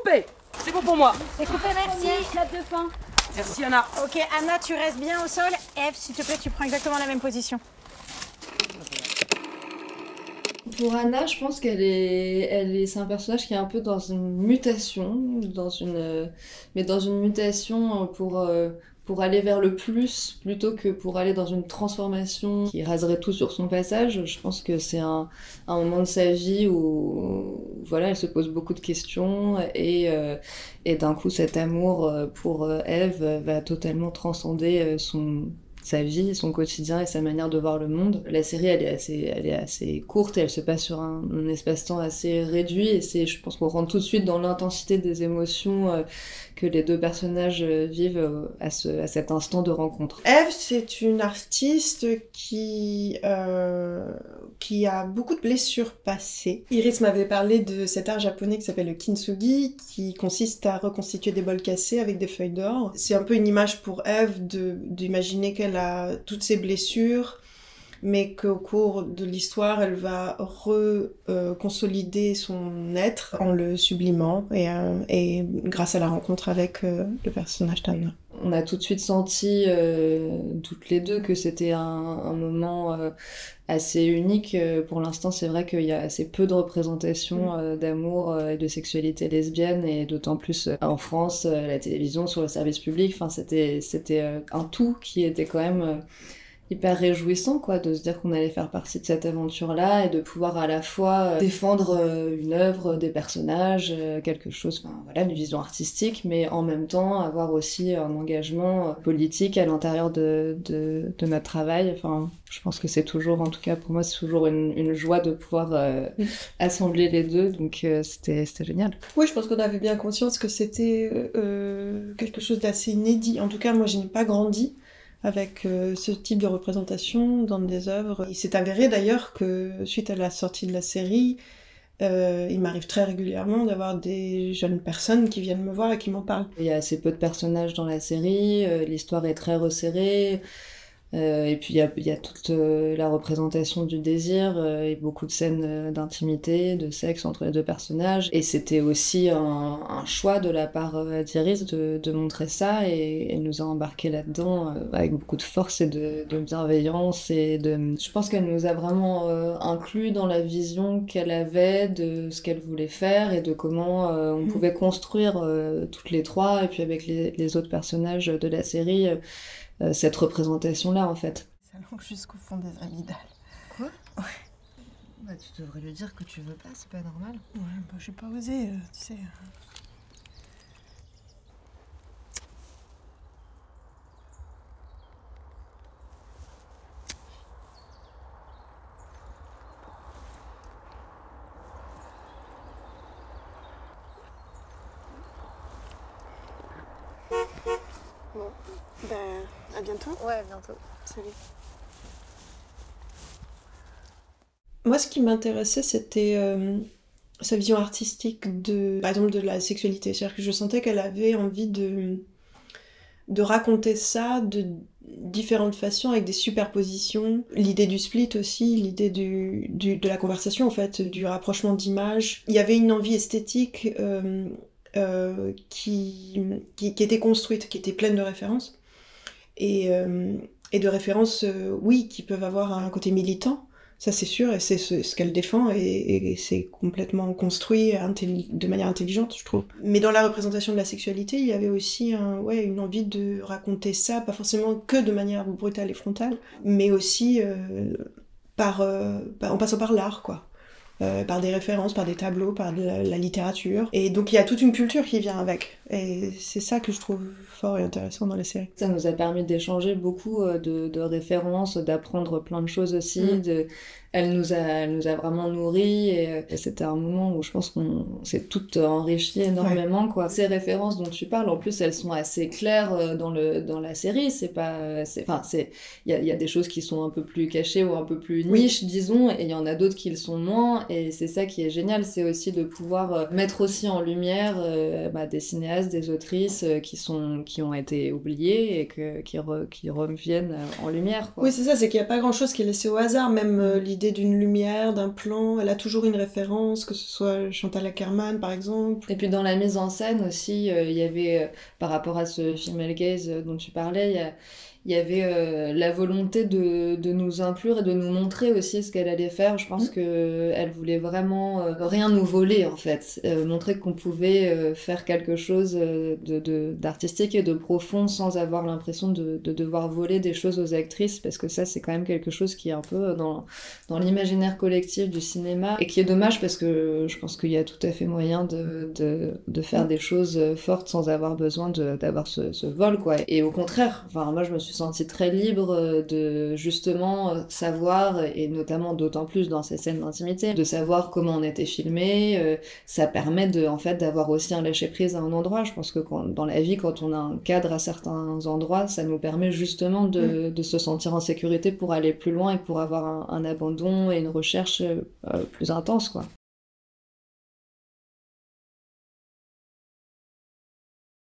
coupé. C'est bon pour moi. C'est coupé, merci. Clap de fin. Merci Anna. Ok, Anna, tu restes bien au sol. Eve, s'il te plaît, tu prends exactement la même position. Pour Anna, je pense c'est un personnage qui est un peu dans une mutation, mais dans une mutation pour aller vers le plus, plutôt que pour aller dans une transformation qui raserait tout sur son passage. Je pense que c'est un moment de sa vie où, voilà, elle se pose beaucoup de questions et d'un coup, cet amour pour Eve va totalement transcender sa vie, son quotidien et sa manière de voir le monde. La série, elle est assez courte et elle se passe sur un espace-temps assez réduit et je pense qu'on rentre tout de suite dans l'intensité des émotions que les deux personnages vivent à cet instant de rencontre. Eve, c'est une artiste qui a beaucoup de blessures passées. Iris m'avait parlé de cet art japonais qui s'appelle le kintsugi, qui consiste à reconstituer des bols cassés avec des feuilles d'or. C'est un peu une image pour Eve d'imaginer qu'elle a toutes ces blessures, mais qu'au cours de l'histoire, elle va consolider son être en le sublimant et grâce à la rencontre avec le personnage d'Anna. On a tout de suite senti, toutes les deux, que c'était un moment assez unique. Pour l'instant, c'est vrai qu'il y a assez peu de représentation d'amour et de sexualité lesbienne, et d'autant plus en France, la télévision, sur le service public. Enfin, c'était un tout qui était quand même hyper réjouissant, quoi, de se dire qu'on allait faire partie de cette aventure-là et de pouvoir à la fois défendre une œuvre, des personnages, quelque chose, enfin voilà, une vision artistique, mais en même temps avoir aussi un engagement politique à l'intérieur de notre travail. Enfin, je pense que c'est toujours, en tout cas pour moi, c'est toujours une joie de pouvoir assembler les deux, donc c'était génial. Oui, je pense qu'on avait bien conscience que c'était quelque chose d'assez inédit. En tout cas, moi, je n'ai pas grandi avec ce type de représentation dans des œuvres. Il s'est avéré d'ailleurs que, suite à la sortie de la série, il m'arrive très régulièrement d'avoir des jeunes personnes qui viennent me voir et qui m'en parlent. Il y a assez peu de personnages dans la série, l'histoire est très resserrée, et puis il y a toute la représentation du désir et beaucoup de scènes d'intimité, de sexe entre les deux personnages. Et c'était aussi un choix de la part d'Iris de montrer ça, et elle nous a embarqués là-dedans avec beaucoup de force et de bienveillance. Je pense qu'elle nous a vraiment inclus dans la vision qu'elle avait de ce qu'elle voulait faire et de comment on pouvait construire toutes les trois, et puis avec les autres personnages de la série, cette représentation-là, en fait. Ça longe jusqu'au fond des amygdales. Quoi? Ouais. Bah, tu devrais lui dire que tu veux pas, c'est pas normal. Ouais, bah, j'ai pas osé, tu sais. Bon, ben, à bientôt. Ouais, bientôt. Salut. Moi, ce qui m'intéressait, c'était sa vision artistique par exemple, de la sexualité. C'est-à-dire que je sentais qu'elle avait envie de raconter ça de différentes façons, avec des superpositions. L'idée du split aussi, l'idée de la conversation, en fait, du rapprochement d'images. Il y avait une envie esthétique qui était construite, qui était pleine de références. Et de références, oui, qui peuvent avoir un côté militant, ça c'est sûr, et c'est ce qu'elle défend, et c'est complètement construit de manière intelligente, je trouve. Mais dans la représentation de la sexualité, il y avait aussi une envie de raconter ça, pas forcément que de manière brutale et frontale, mais aussi en passant par l'art, quoi. Par des références, par des tableaux, par de la littérature. Et donc il y a toute une culture qui vient avec. Et c'est ça que je trouve fort et intéressant dans la série. Ça nous a permis d'échanger beaucoup de références, d'apprendre plein de choses aussi. Elle nous a vraiment nourris, et c'était un moment où je pense qu'on s'est toutes enrichies énormément, quoi. Ces références dont tu parles, en plus, elles sont assez claires dans la série. Il y a des choses qui sont un peu plus cachées ou un peu plus niches, disons, et il y en a d'autres qui le sont moins. Et c'est ça qui est génial, c'est aussi de pouvoir mettre aussi en lumière des cinéastes reste des autrices qui ont été oubliées et qui reviennent en lumière, quoi. Oui, c'est ça, c'est qu'il n'y a pas grand-chose qui est laissé au hasard, même l'idée d'une lumière, d'un plan, elle a toujours une référence, que ce soit Chantal Akerman par exemple. Et puis dans la mise en scène aussi, il y avait, par rapport à ce film Hellgaze dont tu parlais, il y avait la volonté de nous inclure et de nous montrer aussi ce qu'elle allait faire. Je pense qu'elle voulait vraiment rien nous voler, en fait. Montrer qu'on pouvait faire quelque chose d'artistique et de profond sans avoir l'impression de devoir voler des choses aux actrices, parce que ça, c'est quand même quelque chose qui est un peu dans l'imaginaire collectif du cinéma, et qui est dommage parce que je pense qu'il y a tout à fait moyen de faire des choses fortes sans avoir besoin d'avoir ce vol, quoi. Et au contraire, enfin, moi, je me suis sentie très libre de justement savoir, et notamment d'autant plus dans ces scènes d'intimité, de savoir comment on était filmé. Ça permet en fait d'avoir aussi un lâcher-prise à un endroit. Je pense que dans la vie, quand on a un cadre à certains endroits, ça nous permet justement de se sentir en sécurité pour aller plus loin et pour avoir un abandon et une recherche plus intense, quoi.